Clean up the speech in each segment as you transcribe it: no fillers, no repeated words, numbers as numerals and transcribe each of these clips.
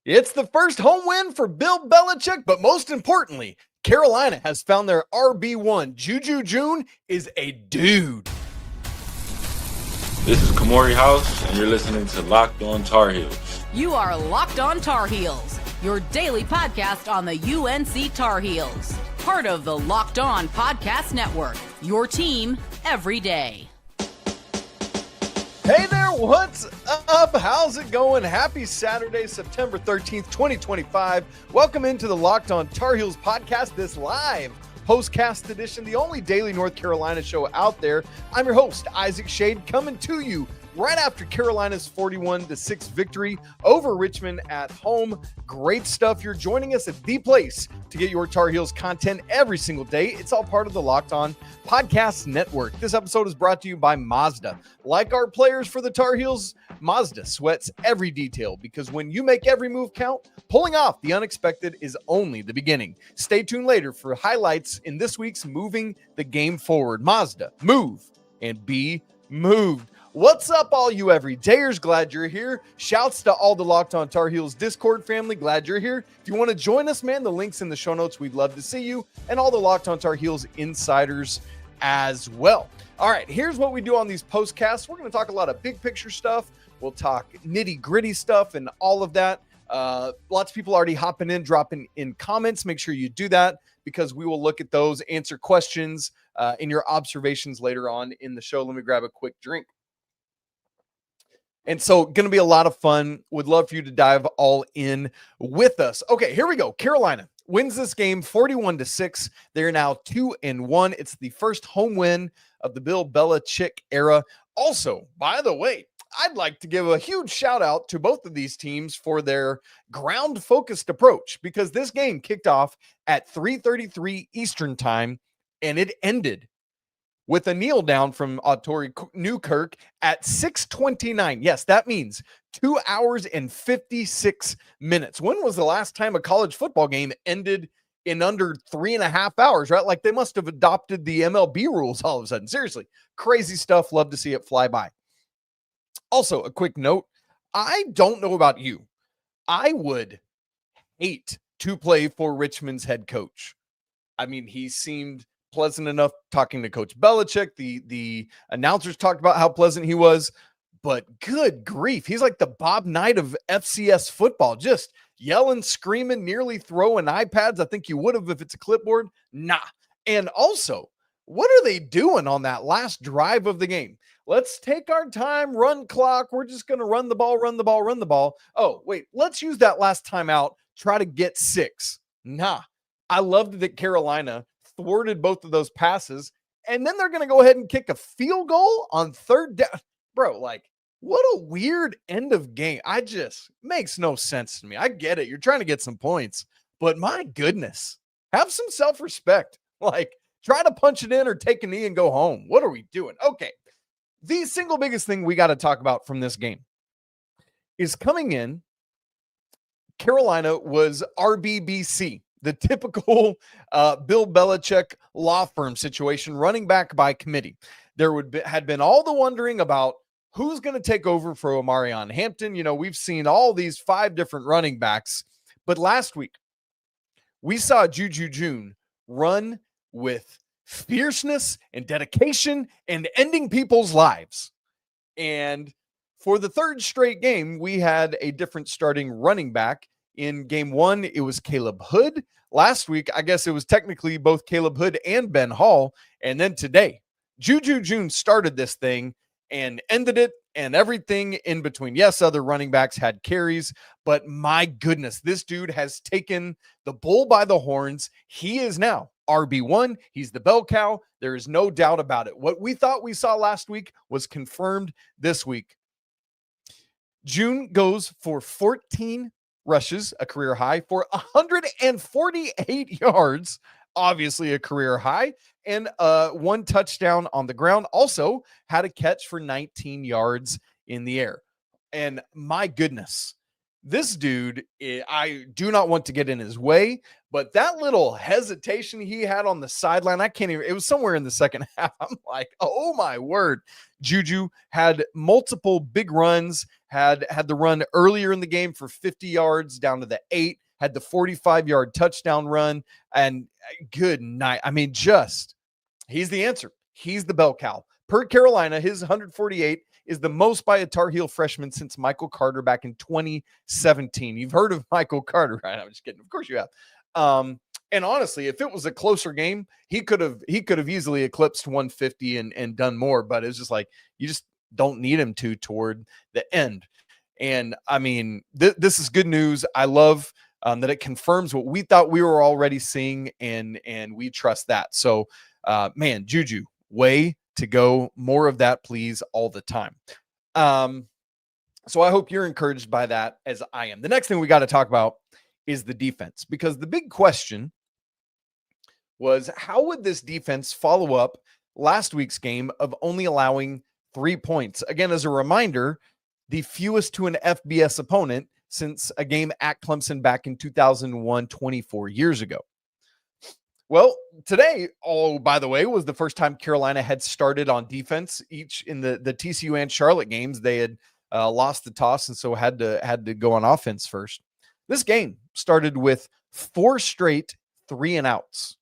It's the first home win for Bill Belichick, but most importantly, Carolina has found their RB1. Juju June is a dude. This is Kamori House, and you're listening to Locked On Tar Heels. You are Locked On Tar Heels, your daily podcast on the UNC Tar Heels. Part of the Locked On Podcast Network, your team every day. Hey there, what's up? How's it going? Happy Saturday, September 13th, 2025. Welcome into the Locked On Tar Heels podcast, this live postcast edition, the only daily North Carolina show out there. I'm your host, Isaac Schade, coming to you right after Carolina's 41-6 victory over Richmond at home. Great stuff. You're joining us at the place to get your Tar Heels content every single day. It's all part of the Locked On Podcast Network. This episode is brought to you by Mazda. Like our players for the Tar Heels, Mazda sweats every detail because when you make every move count, pulling off the unexpected is only the beginning. Stay tuned later for highlights in this week's Moving the Game Forward. Mazda, move and be moved. What's up, all you everydayers? Glad you're here. Shouts to all the Locked On Tar Heels Discord family. Glad you're here. If you want to join us, man, the link's in the show notes. We'd love to see you and all the Locked On Tar Heels insiders as well. All right, here's what we do on these postcasts. We're going to talk a lot of big picture stuff. We'll talk nitty gritty stuff and all of that. Lots of people already hopping in, dropping in comments. Make sure you do that because we will look at those, answer questions in your observations later on in the show. Let me grab a quick drink. And so going to be a lot of fun. Would love for you to dive all in with us. Okay, here we go. Carolina wins this game 41-6. They're now 2-1. It's the first home win of the Bill Belichick era. Also, by the way, I'd like to give a huge shout out to both of these teams for their ground focused approach because this game kicked off at 3:33 Eastern time and it ended with a kneel down from Autori Newkirk at 6:29. Yes, that means 2 hours and 56 minutes. When was the last time a college football game ended in under 3.5 hours, right? Like they must have adopted the MLB rules all of a sudden. Seriously, crazy stuff. Love to see it fly by. Also, a quick note. I don't know about you. I would hate to play for Richmond's head coach. I mean, he seemed pleasant enough talking to Coach Belichick. The announcers talked about how pleasant he was, but good grief. He's like the Bob Knight of FCS football, just yelling, screaming, nearly throwing iPads. I think you would have if it's a clipboard. Nah. And also, what are they doing on that last drive of the game? Let's take our time, run clock. We're just going to run the ball, run the ball, run the ball. Oh, wait, let's use that last time out, try to get 6. Nah. I loved that Carolina thwarted both of those passes, and then they're going to go ahead and kick a field goal on third down. Bro, like, what a weird end of game. Makes no sense to me. I get it. You're trying to get some points, but my goodness, have some self-respect. Like, try to punch it in or take a knee and go home. What are we doing? Okay. The single biggest thing we got to talk about from this game is coming in. Carolina was RBBC. The typical Bill Belichick law firm situation, running back by committee. There had been all the wondering about who's going to take over for Omarion Hampton. You know, we've seen all these 5 different running backs, but last week we saw Juju June run with fierceness and dedication and ending people's lives. And for the third straight game, we had a different starting running back. In game 1, it was Caleb Hood. Last week, I guess it was technically both Caleb Hood and Ben Hall. And then today, Juju June started this thing and ended it and everything in between. Yes, other running backs had carries, but my goodness, this dude has taken the bull by the horns. He is now RB1. He's the bell cow. There is no doubt about it. What we thought we saw last week was confirmed this week. June goes for 14 rushes, a career high, for 148 yards, obviously a career high, and 1 touchdown on the ground. Also had a catch for 19 yards in the air. And my goodness, this dude, I do not want to get in his way, but that little hesitation he had on the sideline, I can't even, it was somewhere in the second half. I'm like, oh my word. Juju had multiple big runs, had the run earlier in the game for 50 yards down to the 8, had the 45-yard touchdown run, and good night. I mean, he's the answer. He's the bell cow. Per Carolina, his 148 is the most by a Tar Heel freshman since Michael Carter back in 2017. You've heard of Michael Carter, right? I'm just kidding. Of course you have. And honestly, if it was a closer game, he could have easily eclipsed 150 and done more, but it's just like, you just don't need him to toward the end. And I mean, this is good news. I love that it confirms what we thought we were already seeing, and we trust that. So, man, Juju, way to go. More of that, please, all the time. So I hope you're encouraged by that as I am. The next thing we got to talk about is the defense, because the big question was, how would this defense follow up last week's game of only allowing 3 points? Again, as a reminder, the fewest to an FBS opponent since a game at Clemson back in 2001, 24 years ago. Well, today, by the way, was the first time Carolina had started on defense. Each in the TCU and Charlotte games, they had lost the toss, and so had to go on offense first. This game started with 4 straight 3-and-outs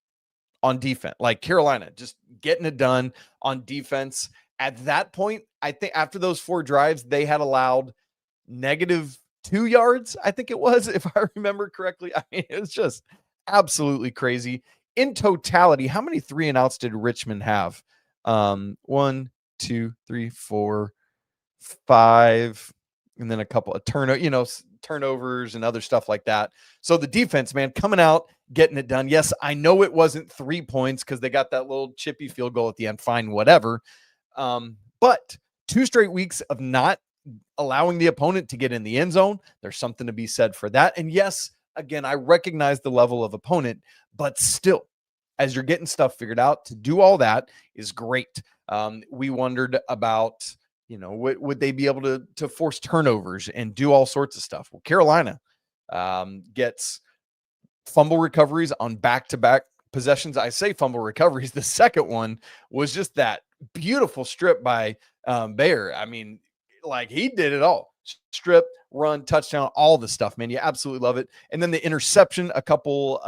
on defense. Like, Carolina just getting it done on defense. At that point, I think after those 4 drives, they had allowed -2 yards, I think it was, if I remember correctly. I mean, it was just absolutely crazy. In totality, how many 3-and-outs did Richmond have? 1, 2, 3, 4, 5, and then a couple of turnovers and other stuff like that. So the defense, man, coming out, getting it done. Yes, I know it wasn't 3 points because they got that little chippy field goal at the end. Fine, whatever. But 2 straight weeks of not allowing the opponent to get in the end zone. There's something to be said for that. And yes, again, I recognize the level of opponent, but still, as you're getting stuff figured out, to do all that is great. We wondered about, would they be able to force turnovers and do all sorts of stuff? Well, Carolina gets fumble recoveries on back-to-back possessions. I say fumble recoveries. The second one was just that beautiful strip by Bayer. I mean, like, he did it all. Strip, run, touchdown, all the stuff, man. You absolutely love it. And then the interception a couple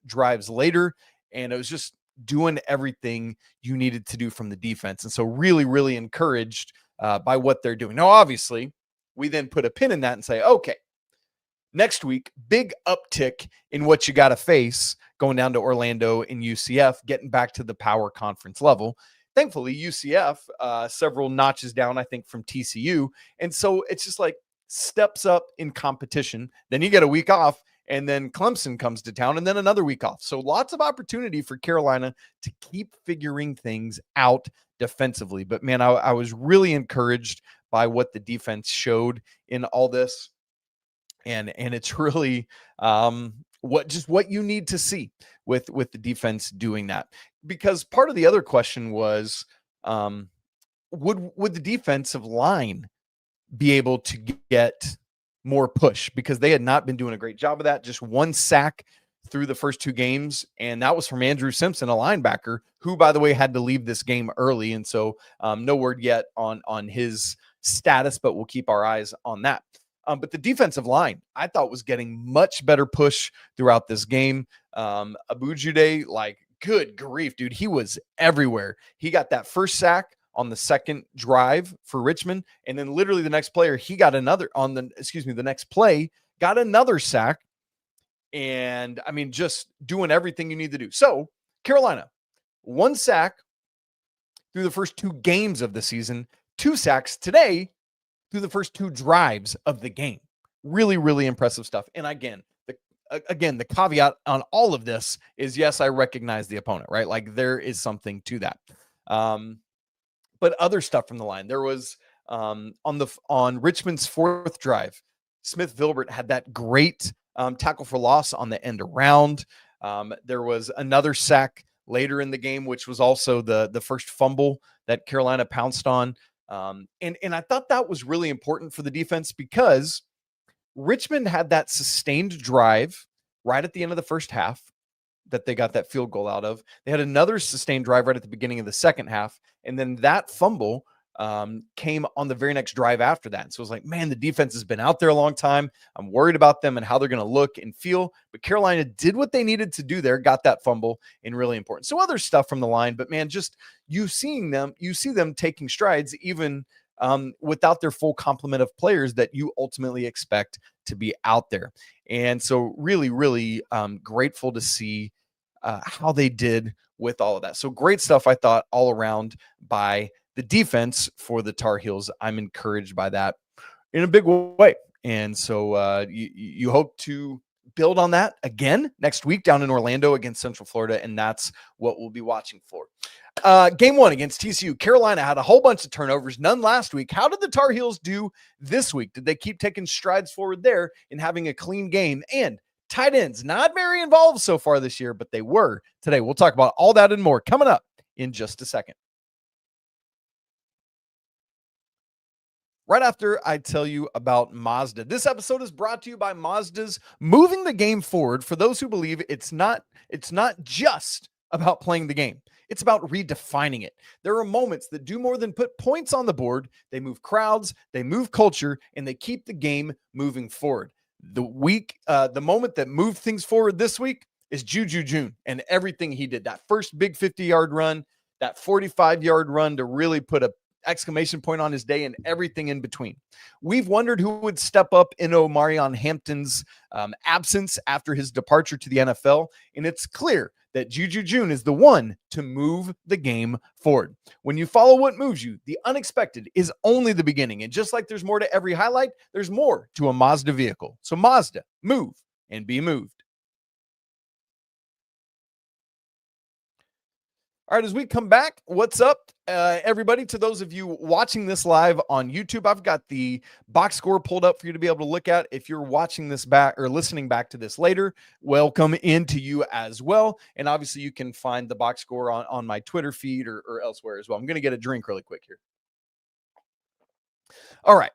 drives later, and it was just doing everything you needed to do from the defense. And so really, really encouraged by what they're doing. Now, obviously, we then put a pin in that and say, okay, next week, big uptick in what you got to face going down to Orlando and UCF, getting back to the power conference level. Thankfully, UCF, several notches down, I think, from TCU. And so it's just like steps up in competition. Then you get a week off, and then Clemson comes to town, and then another week off. So lots of opportunity for Carolina to keep figuring things out defensively. But, man, I was really encouraged by what the defense showed in all this. And it's really what you need to see with the defense doing that. Because part of the other question was, would the defensive line be able to get more push? Because they had not been doing a great job of that. Just 1 sack through the first 2 games, and that was from Andrew Simpson, a linebacker, who, by the way, had to leave this game early. And so no word yet on his status, but we'll keep our eyes on that. But the defensive line, I thought, was getting much better push throughout this game. Abujude, like, good grief, dude. He was everywhere. He got that first sack on the second drive for Richmond. And then literally the next player, he got the next play, got another sack. And I mean, just doing everything you need to do. So Carolina, 1 sack through the first 2 games of the season, 2 sacks today through the first 2 drives of the game. Really, really impressive stuff. And again, the caveat on all of this is, yes, I recognize the opponent, right? Like, there is something to that. But other stuff from the line, there was on Richmond's 4th drive, Smith Vilbert had that great tackle for loss on the end around. There was another sack later in the game, which was also the first fumble that Carolina pounced on. And I thought that was really important for the defense, because Richmond had that sustained drive right at the end of the first half that they got that field goal out of. They had another sustained drive right at the beginning of the second half. And then that fumble came on the very next drive after that. And so it was like, man, the defense has been out there a long time. I'm worried about them and how they're going to look and feel. But Carolina did what they needed to do there, got that fumble, and really important. So other stuff from the line, but man, just you see them taking strides even without their full complement of players that you ultimately expect to be out there. And so really, really grateful to see how they did with all of that. So great stuff, I thought, all around by the defense for the Tar Heels. I'm encouraged by that in a big way. And so you hope to build on that again next week down in Orlando against Central Florida, and that's what we'll be watching for. Game 1 against TCU. Carolina had a whole bunch of turnovers, none last week. How did the Tar Heels do this week? Did they keep taking strides forward there in having a clean game? And tight ends, not very involved so far this year, but they were today. We'll talk about all that and more coming up in just a second. Right after I tell you about Mazda. This episode is brought to you by Mazda's moving the game forward for those who believe it's not just about playing the game. It's about redefining it. There are moments that do more than put points on the board. They move crowds, they move culture, and they keep the game moving forward. The moment that moved things forward this week is Juju June and everything he did. That first big 50-yard run, that 45-yard run to really put a exclamation point on his day and everything in between. We've wondered who would step up in Omarion Hampton's absence after his departure to the NFL, and it's clear that Juju June is the one to move the game forward. When you follow what moves you, the unexpected is only the beginning, and just like there's more to every highlight, there's more to a Mazda vehicle. So Mazda, move and be moved. All right, as we come back, what's up, everybody? To those of you watching this live on YouTube, I've got the box score pulled up for you to be able to look at. If you're watching this back or listening back to this later, welcome into you as well. And obviously, you can find the box score on my Twitter feed or elsewhere as well. I'm going to get a drink really quick here. All right.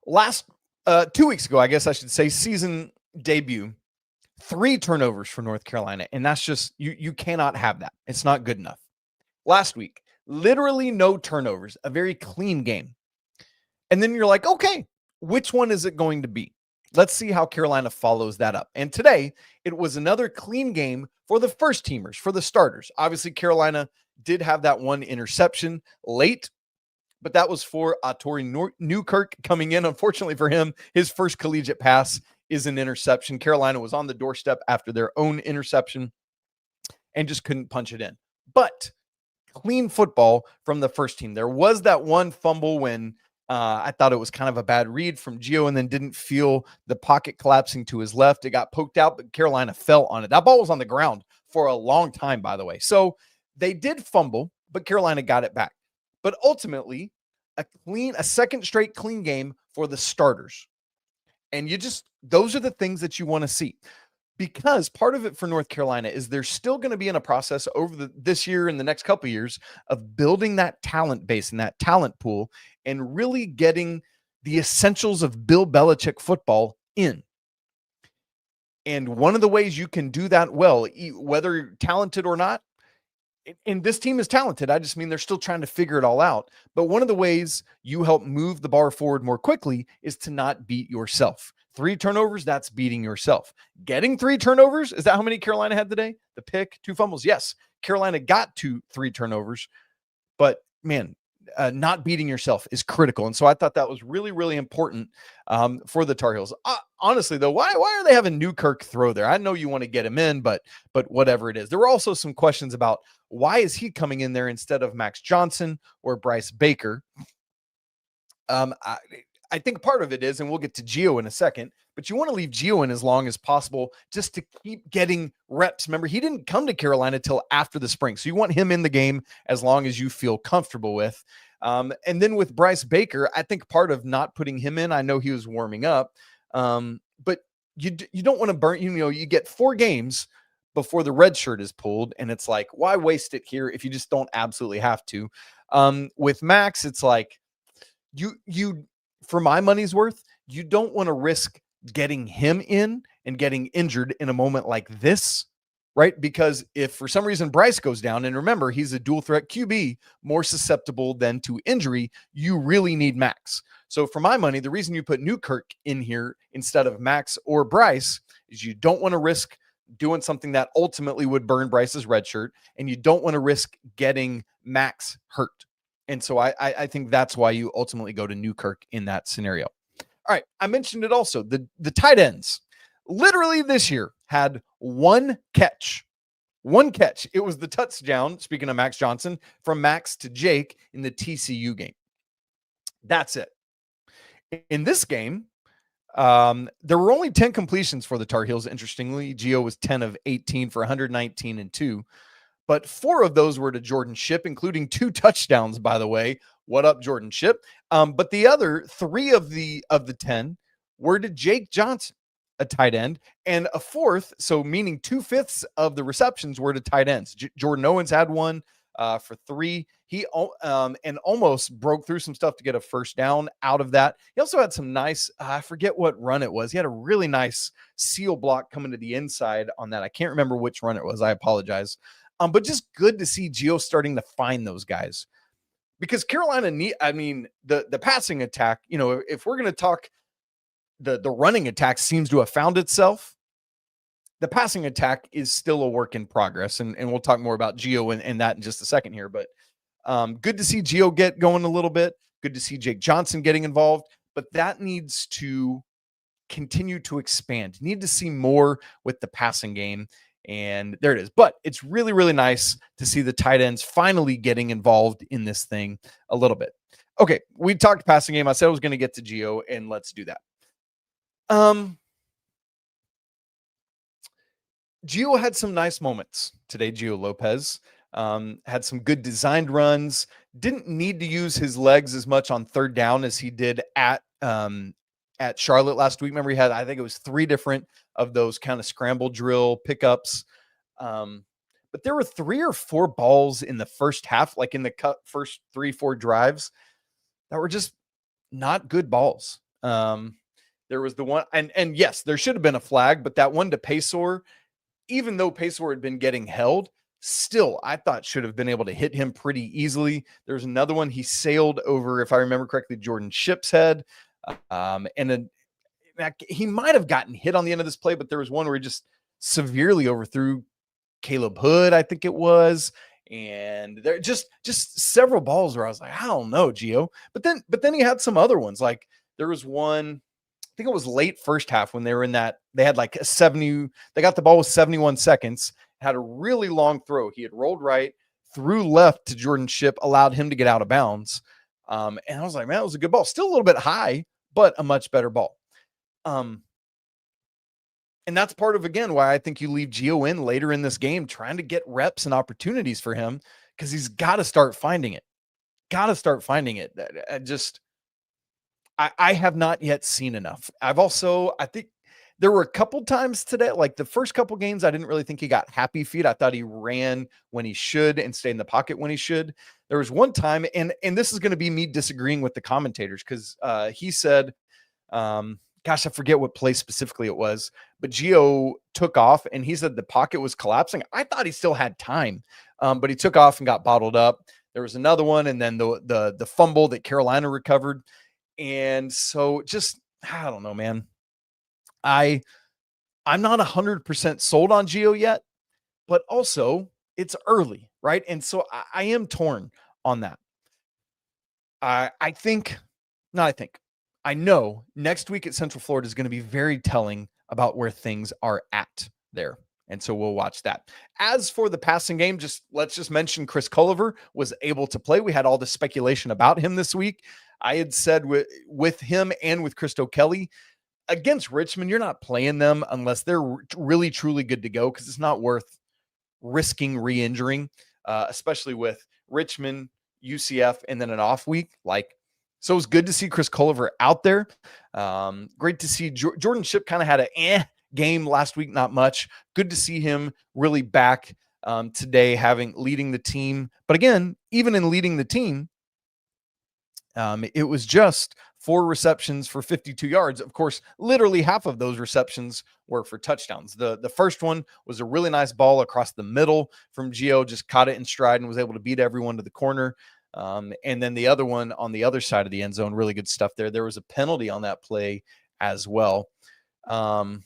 Last 2 weeks ago, I guess I should say, season debut. 3 turnovers for North Carolina, and that's just, you cannot have that. It's not good enough. Last week, literally no turnovers, a very clean game. And then you're like, okay, which one is it going to be? Let's see how Carolina follows that up. And today, it was another clean game for the first teamers, for the starters. Obviously, Carolina did have that one interception late, but that was for Torrey Newkirk coming in. Unfortunately for him, his first collegiate pass is an interception. Carolina was on the doorstep after their own interception and just couldn't punch it in. But clean football from the first team. There was that one fumble when I thought it was kind of a bad read from Gio and then didn't feel the pocket collapsing to his left. It got poked out, but Carolina fell on it. That ball was on the ground for a long time, by the way. So they did fumble, but Carolina got it back. But ultimately, a second straight clean game for the starters. And those are the things that you want to see, because part of it for North Carolina is they're still going to be in a process over this year and the next couple of years of building that talent base and that talent pool and really getting the essentials of Bill Belichick football in. And one of the ways you can do that well, whether you're talented or not, and this team is talented. I just mean they're still trying to figure it all out. But one of the ways you help move the bar forward more quickly is to not beat yourself. 3 turnovers, that's beating yourself. Getting 3 turnovers, is that how many Carolina had today? The pick, 2 fumbles. Yes, Carolina got 3 turnovers. But, man, not beating yourself is critical. And so I thought that was really, really important for the Tar Heels. Honestly, though, why are they having Newkirk throw there? I know you want to get him in, but whatever it is. There were also some questions about why is he coming in there instead of Max Johnson or Bryce Baker? I think part of it is, and we'll get to Gio in a second, but you want to leave Gio in as long as possible just to keep getting reps. Remember, he didn't come to Carolina till after the spring. So you want him in the game as long as you feel comfortable with. And then with Bryce Baker, I think part of not putting him in, I know he was warming up, but you don't want to burn, you get 4 games before the red shirt is pulled. And it's like, why waste it here if you just don't absolutely have to? With Max, it's like you for my money's worth, you don't want to risk getting him in and getting injured in a moment like this right? Because if for some reason Bryce goes down, and remember, he's a dual threat QB, more susceptible than to injury, you really need Max. So for my money, the reason you put Newkirk in here instead of Max or Bryce is you don't want to risk doing something that ultimately would burn Bryce's red shirt, and you don't want to risk getting Max hurt. And so I think that's why you ultimately go to Newkirk in that scenario. All right, I mentioned it also. The tight ends literally this year had one catch. One catch. It was the touchdown, speaking of Max Johnson, from Max to Jake in the TCU game. That's it. In this game, there were only 10 completions for the Tar Heels. Interestingly, Gio was 10 of 18 for 119 and 2. But 4 of those were to Jordan Shipp, including 2 touchdowns, by the way. What up, Jordan Shipp? But the other 3 of the 10 were to Jake Johnson, a tight end, and a 4th, so meaning 2/5 of the receptions were to tight ends. Jordan Owens had one for 3. He and almost broke through some stuff to get a first down out of that. He also had some nice, I forget what run it was. He had a really nice seal block coming to the inside on that. I can't remember which run it was. I apologize. But just good to see Gio starting to find those guys, because Carolina the passing attack, if we're going to talk, the running attack seems to have found itself. The passing attack is still a work in progress. And we'll talk more about Gio and that in just a second here, but good to see Gio get going a little bit. Good to see Jake Johnson getting involved, but that needs to continue to expand. Need to see more with the passing game. And there it is. But it's really, really nice to see the tight ends finally getting involved in this thing a little bit. Okay, we talked passing game. I said I was going to get to Gio, and let's do that. Gio had some nice moments today. Gio Lopez had some good designed runs. Didn't need to use his legs as much on third down as he did at Charlotte last week. Remember, he had, I think it was 3 different of those kind of scramble drill pickups. But there were 3 or 4 balls in the first half, like in the first 3-4 drives, that were just not good balls. There was the one, and yes, there should have been a flag, but that one to Paysour, even though Paysour had been getting held, still, I thought should have been able to hit him pretty easily. There's another one he sailed over, if I remember correctly, Jordan Shipp's head. He might have gotten hit on the end of this play, but there was one where he just severely overthrew Caleb Hood, I think it was. And there just several balls where I was like, I don't know, Gio. But then he had some other ones. Like there was one, I think it was late first half when they were in that, they had like they got the ball with 71 seconds, had a really long throw. He had rolled right, threw left to Jordan Shipp, allowed him to get out of bounds. And I was like, man, it was a good ball. Still a little bit high, but a much better ball. And that's part of, again, why I think you leave Gio in later in this game, trying to get reps and opportunities for him, because he's got to start finding it. I have not yet seen enough. I think there were a couple times today, like the first couple games, I didn't really think he got happy feet. I thought he ran when he should and stayed in the pocket when he should. There was one time, and this is going to be me disagreeing with the commentators, because he said, gosh, I forget what play specifically it was, but Gio took off and he said the pocket was collapsing. I thought he still had time, but he took off and got bottled up. There was another one, and then the fumble that Carolina recovered. And so just, I don't know, man. I'm not 100% sold on Gio yet, but also it's early, right? And so I am torn on that. I know next week at Central Florida is going to be very telling about where things are at there. And so we'll watch that. As for the passing game, let's just mention Chris Culliver was able to play. We had all the speculation about him this week. I had said with him and with Christo Kelly against Richmond, you're not playing them unless they're really, truly good to go, because it's not worth risking re-injuring, especially with Richmond, UCF, and then an off week. So it was good to see Chris Culliver out there. Great to see Jordan Shipp kind of had a game last week, not much. Good to see him really back today, leading the team. But again, even in leading the team, it was just 4 receptions for 52 yards. Of course, literally half of those receptions were for touchdowns. The first one was a really nice ball across the middle from Gio, just caught it in stride and was able to beat everyone to the corner. And then the other one on the other side of the end zone, really good stuff there. There was a penalty on that play as well. And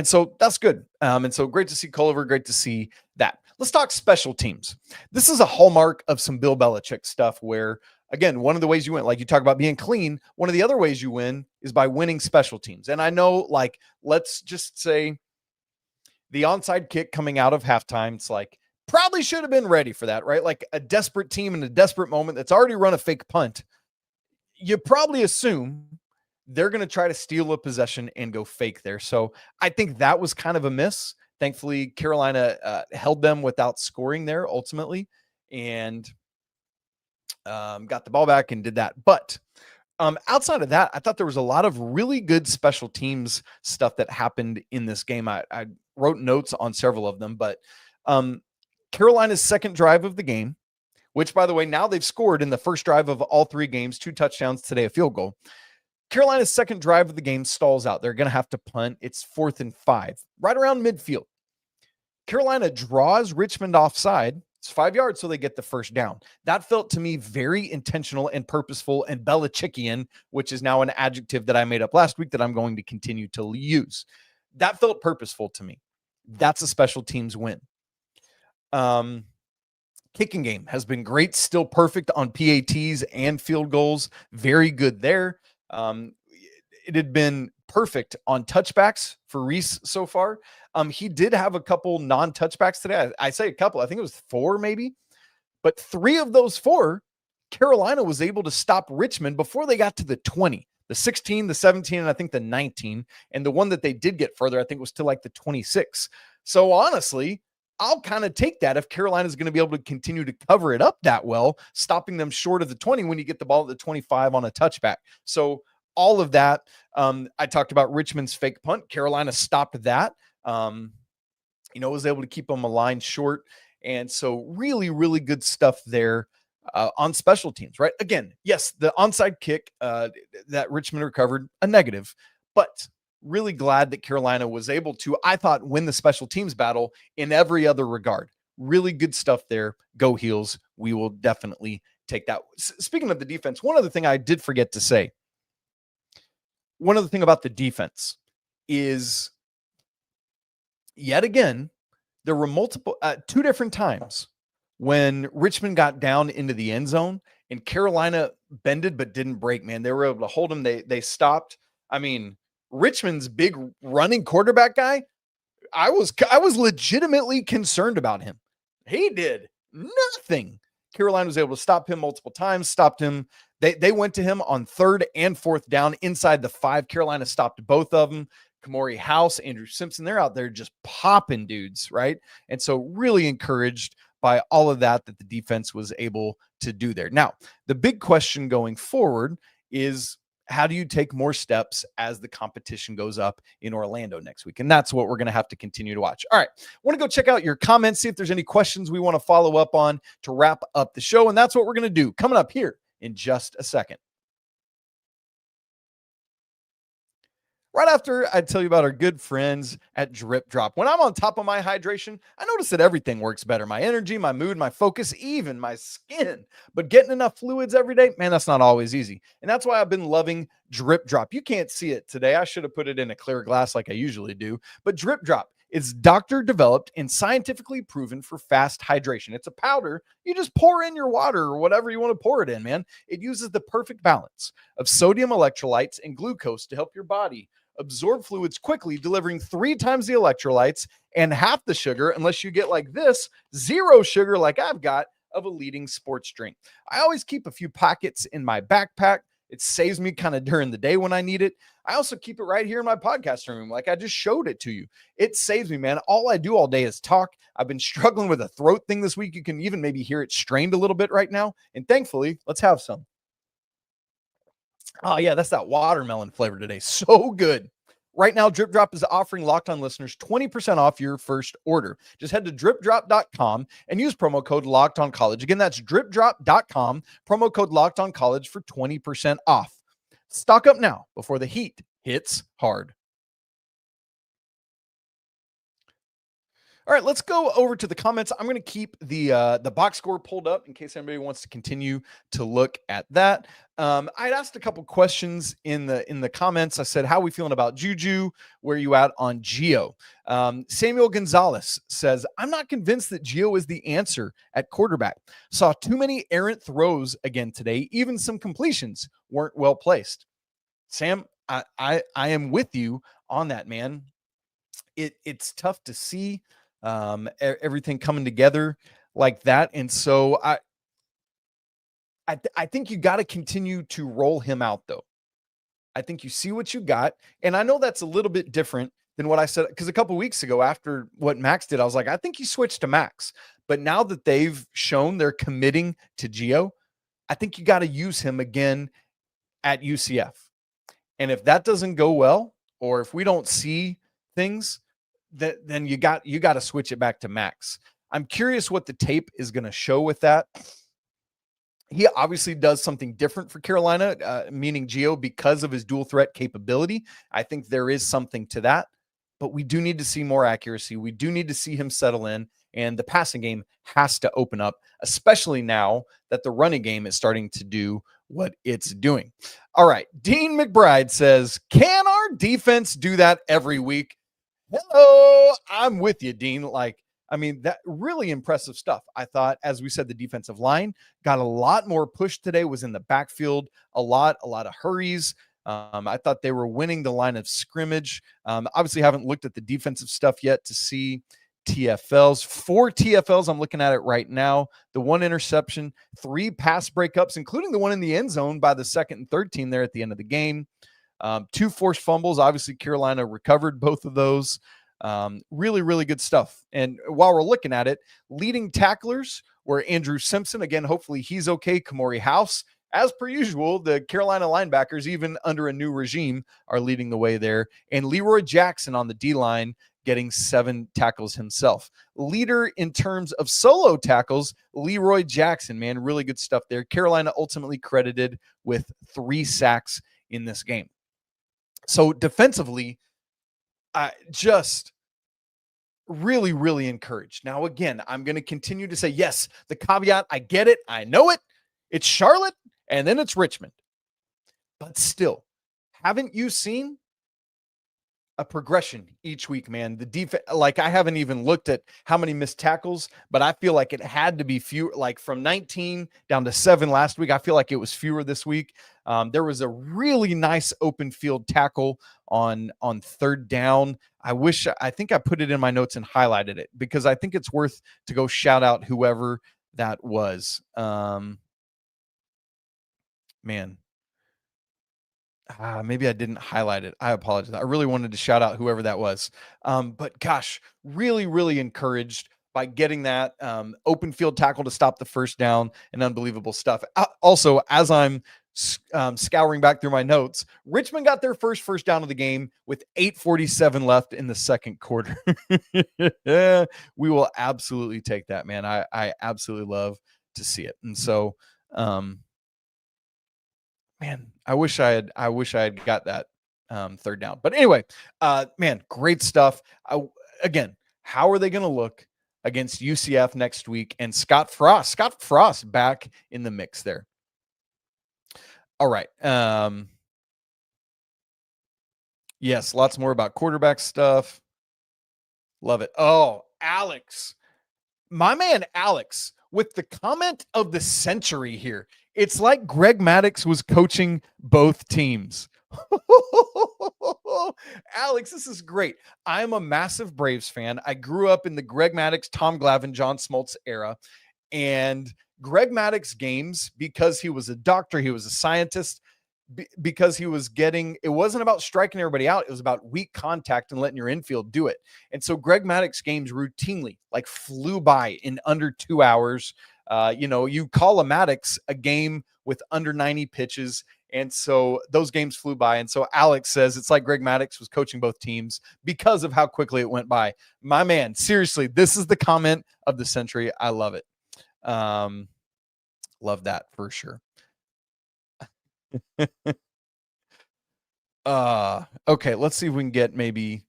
so that's good. And so great to see Culliver, great to see that. Let's talk special teams. This is a hallmark of some Bill Belichick stuff where, again, one of the ways you win, like you talk about being clean, one of the other ways you win is by winning special teams. And I know, like, let's just say the onside kick coming out of halftime, it's like, probably should have been ready for that, right? Like a desperate team in a desperate moment that's already run a fake punt. You probably assume they're going to try to steal a possession and go fake there. So I think that was kind of a miss. Thankfully, Carolina held them without scoring there ultimately and got the ball back and did that. But outside of that, I thought there was a lot of really good special teams stuff that happened in this game. I wrote notes on several of them, but Carolina's second drive of the game, which, by the way, now they've scored in the first drive of all 3 games, 2 touchdowns today, a field goal. Carolina's second drive of the game stalls out. They're going to have to punt. It's 4th and 5, right around midfield. Carolina draws Richmond offside. It's 5 yards, so they get the first down. That felt to me very intentional and purposeful and Belichickian, which is now an adjective that I made up last week that I'm going to continue to use. That felt purposeful to me. That's a special teams win. Kicking game has been great, still perfect on PATs and field goals. Very good there. It had been perfect on touchbacks for Reese so far. He did have a couple non-touchbacks today. I say a couple, I think it was 4 maybe, but 3 of those 4, Carolina was able to stop Richmond before they got to the 20, the 16, the 17, and I think the 19. And the one that they did get further, I think was to like the 26. So honestly, I'll kind of take that if Carolina is going to be able to continue to cover it up that well, stopping them short of the 20 when you get the ball at the 25 on a touchback. So all of that, I talked about Richmond's fake punt. Carolina stopped that, was able to keep them a line short. And so really, really good stuff there on special teams, right? Again, yes, the onside kick that Richmond recovered, a negative, but really glad that Carolina was able to, I thought, win the special teams battle in every other regard. Really good stuff there. Go Heels. We will definitely take that. Speaking of the defense, one other thing I did forget to say. One other thing about the defense is, yet again, there were multiple, 2 different times when Richmond got down into the end zone and Carolina bended but didn't break, man. They were able to hold them. They stopped. I mean, Richmond's big running quarterback guy, I was legitimately concerned about him. He did nothing. Carolina was able to stop him multiple times, stopped him. They went to him on 3rd and 4th down inside the 5. Carolina stopped both of them. Kamori House, Andrew Simpson, they're out there just popping dudes, right? And so really encouraged by all of that the defense was able to do there. Now, the big question going forward is, how do you take more steps as the competition goes up in Orlando next week? And that's what we're going to have to continue to watch. All right. I want to go check out your comments, see if there's any questions we want to follow up on to wrap up the show. And that's what we're going to do coming up here in just a second. Right after I tell you about our good friends at Drip Drop. When I'm on top of my hydration, I notice that everything works better. My energy, my mood, my focus, even my skin. But getting enough fluids every day, man, that's not always easy. And that's why I've been loving Drip Drop. You can't see it today. I should have put it in a clear glass like I usually do. But Drip Drop is doctor developed and scientifically proven for fast hydration. It's a powder you just pour in your water or whatever you want to pour it in, man. It uses the perfect balance of sodium electrolytes and glucose to help your body absorb fluids quickly, delivering 3 times the electrolytes and half the sugar, unless you get like this, 0 sugar like I've got, of a leading sports drink. I always keep a few pockets in my backpack. It saves me kind of during the day when I need it. I also keep it right here in my podcast room, like I just showed it to you. It saves me, man. All I do all day is talk. I've been struggling with a throat thing this week. You can even maybe hear it strained a little bit right now. And thankfully, let's have some. Oh, yeah, that's that watermelon flavor today. So good. Right now, Drip Drop is offering Locked On listeners 20% off your first order. Just head to dripdrop.com and use promo code Locked On College. Again, that's dripdrop.com, promo code Locked On College for 20% off. Stock up now before the heat hits hard. All right, let's go over to the comments. I'm going to keep the box score pulled up in case anybody wants to continue to look at that. I'd asked a couple questions in the comments. I said, how are we feeling about Juju? Where are you at on Gio? Samuel Gonzalez says, I'm not convinced that Gio is the answer at quarterback. Saw too many errant throws again today. Even some completions weren't well placed. Sam, I am with you on that, man. It's tough to see everything coming together like that. And so I think you got to continue to roll him out, though. I think you see what you got. And I know that's a little bit different than what I said, because a couple weeks ago after what Max did, I was like, I think you switched to Max. But now that they've shown they're committing to Gio, I think you got to use him again at UCF. And if that doesn't go well, or if we don't see things, then you got to switch it back to Max. I'm curious what the tape is going to show with that. He obviously does something different for Carolina, meaning Gio, because of his dual threat capability. I think there is something to that, but we do need to see more accuracy. We do need to see him settle in, and the passing game has to open up, especially now that the running game is starting to do what it's doing. All right. Dean McBride says, can our defense do that every week? Hello, I'm with you, Dean. That really impressive stuff. I thought, as we said, the defensive line got a lot more push today, was in the backfield, a lot of hurries. I thought they were winning the line of scrimmage. Obviously haven't looked at the defensive stuff yet to see TFLs. 4 TFLs, I'm looking at it right now. The 1 interception, 3 pass breakups, including the one in the end zone by the second and third team there at the end of the game. 2 forced fumbles. Obviously, Carolina recovered both of those. Really, really good stuff. And while we're looking at it, leading tacklers were Andrew Simpson. Again, hopefully he's okay. Kamori House. As per usual, the Carolina linebackers, even under a new regime, are leading the way there. And Leroy Jackson on the D-line getting 7 tackles himself. Leader in terms of solo tackles, Leroy Jackson, man, really good stuff there. Carolina ultimately credited with 3 sacks in this game. So defensively, just really, really encouraged. Now, again, I'm going to continue to say, yes, the caveat, I get it. I know it. It's Charlotte, and then it's Richmond. But still, haven't you seen a progression each week, man? The defense, I haven't even looked at how many missed tackles, but I feel like it had to be fewer, from 19 down to 7 last week. I feel like it was fewer this week. There was a really nice open field tackle on third down. I think I put it in my notes and highlighted it because I think it's worth to go shout out whoever that was. Maybe I didn't highlight it. I apologize. I really wanted to shout out whoever that was. But gosh, really, really encouraged by getting that open field tackle to stop the first down, and unbelievable stuff. Also, as I'm scouring back through my notes, Richmond got their first down of the game with 8:47 left in the second quarter. We will absolutely take that, man. I absolutely love to see it. And so, man, I wish I had got that third down. But anyway, man, great stuff. Again, how are they going to look against UCF next week? And Scott Frost back in the mix there. All right. Yes, lots more about quarterback stuff. Love it. Oh, Alex, my man, Alex, with the comment of the century here. It's like Greg Maddux was coaching both teams. Alex, this is great. I'm a massive Braves fan. I grew up in the Greg Maddux, Tom Glavine, John Smoltz era. And Greg Maddux games, because he was a doctor, he was a scientist, because he was it wasn't about striking everybody out. It was about weak contact and letting your infield do it. And so Greg Maddux games routinely flew by in under 2 hours. You call a Maddux a game with under 90 pitches, And so those games flew by. And so Alex says it's like Greg Maddux was coaching both teams because of how quickly it went by. My man, seriously, this is the comment of the century. I love it. Love that for sure. Okay, let's see if we can get maybe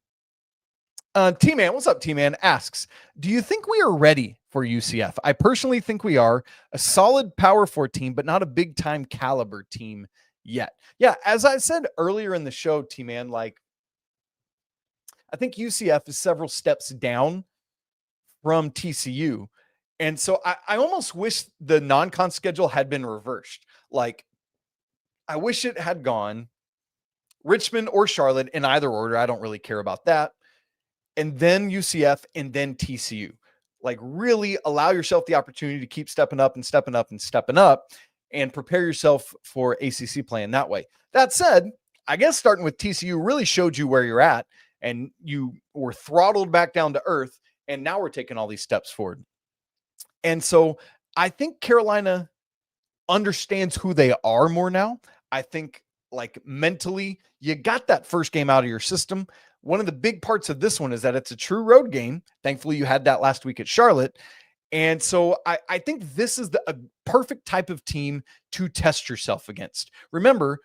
T-Man, what's up, T-Man? Asks, do you think we are ready for UCF? I personally think we are a solid Power 4 team, but not a big-time caliber team yet. Yeah, as I said earlier in the show, T-Man, like, I think UCF is several steps down from TCU. And so I almost wish the non-con schedule had been reversed. Like, I wish it had gone Richmond or Charlotte in either order. I don't really care about that. And then UCF and then TCU. Like, really allow yourself the opportunity to keep stepping up and stepping up and stepping up and prepare yourself for ACC play in that way. That said, I guess starting with TCU really showed you where you're at, and you were throttled back down to earth, and now we're taking all these steps forward. And so I think Carolina understands who they are more now. I think, like, mentally, you got that first game out of your system. One of the big parts of this one is that it's a true road game. Thankfully, you had that last week at Charlotte. And so I think this is a perfect type of team to test yourself against. Remember,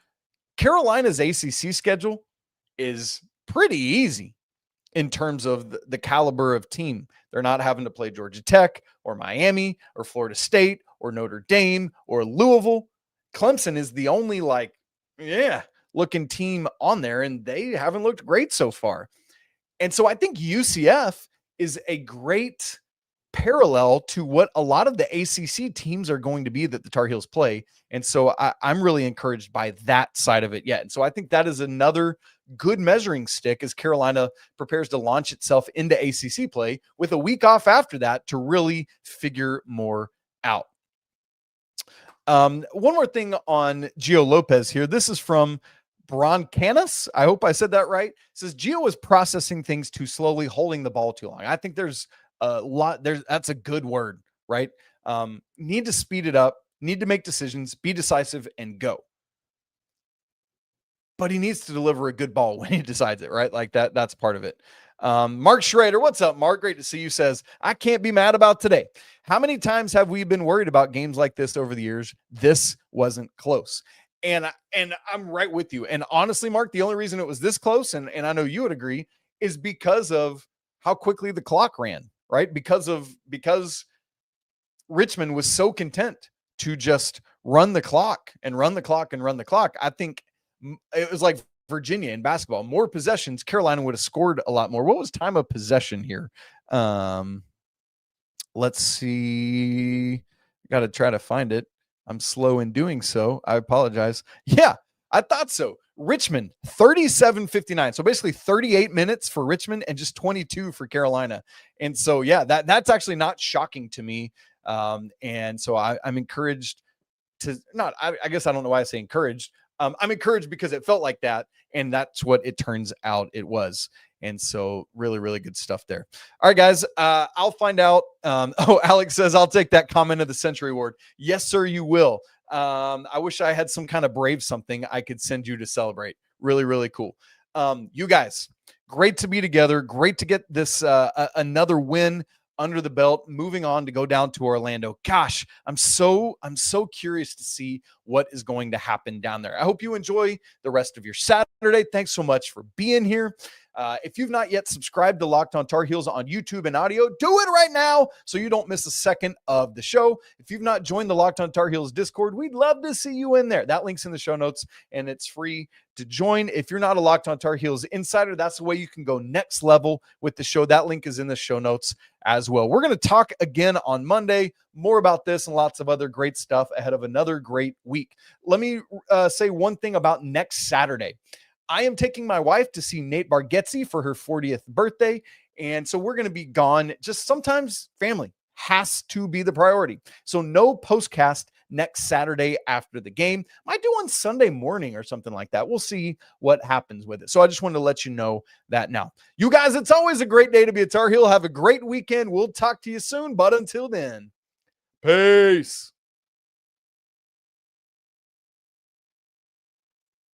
Carolina's ACC schedule is pretty easy in terms of the caliber of team. They're not having to play Georgia Tech or Miami or Florida State or Notre Dame or Louisville. Clemson is the only, like, looking team on there, and they haven't looked great so far. And so I think UCF is a great parallel to what a lot of the ACC teams are going to be that the Tar Heels play. And so I'm really encouraged by that side of it yet. And so I think that is another good measuring stick as Carolina prepares to launch itself into ACC play with a week off after that to really figure more out. One more thing on Gio Lopez here. This is from Broncanis. I hope I said that right. It says Gio was processing things too slowly, holding the ball too long. I think there's a lot there. That's a good word, right? Need to speed it up, need to make decisions, be decisive, and go. But he needs to deliver a good ball when he decides it, right? Like that's part of it. Mark Schrader, what's up, Mark? Great to see you. Says, I can't be mad about today. How many times have we been worried about games like this over the years? This wasn't close. And I'm right with you. And honestly, Mark, the only reason it was this close, and I know you would agree, is because of how quickly the clock ran, right? Because Richmond was so content to just run the clock and run the clock and run the clock. I think it was like Virginia in basketball. More possessions, Carolina would have scored a lot more. What was time of possession here? Let's see. Got to try to find it. I'm slow in doing so. I apologize. Yeah, I thought so. Richmond, 37-59. So basically 38 minutes for Richmond and just 22 for Carolina. And so, yeah, that's actually not shocking to me. And so I'm encouraged to not, I guess I don't know why I say encouraged. I'm encouraged because it felt like that. And that's what it turns out it was. And so really, really good stuff there. All right, guys, I'll find out. Alex says, I'll take that comment of the century award. Yes, sir, you will. I wish I had some kind of brave something I could send you to celebrate. Really, really cool. You guys, great to be together. Great to get this another win under the belt, moving on to go down to Orlando. Gosh, I'm so curious to see what is going to happen down there. I hope you enjoy the rest of your Saturday. Thanks so much for being here. If you've not yet subscribed to Locked On Tar Heels on YouTube and audio, do it right now so you don't miss a second of the show. If you've not joined the Locked On Tar Heels Discord, we'd love to see you in there. That link's in the show notes, and it's free to join. If you're not a Locked On Tar Heels insider, that's the way you can go next level with the show. That link is in the show notes as well. We're going to talk again on Monday, more about this and lots of other great stuff ahead of another great week. Let me say one thing about next Saturday. I am taking my wife to see Nate Bargatze for her 40th birthday. And so we're going to be gone. Just sometimes family has to be the priority. So no postcast next Saturday after the game. Might do on Sunday morning or something like that. We'll see what happens with it. So I just wanted to let you know that now. You guys, it's always a great day to be a Tar Heel. Have a great weekend. We'll talk to you soon. But until then, peace.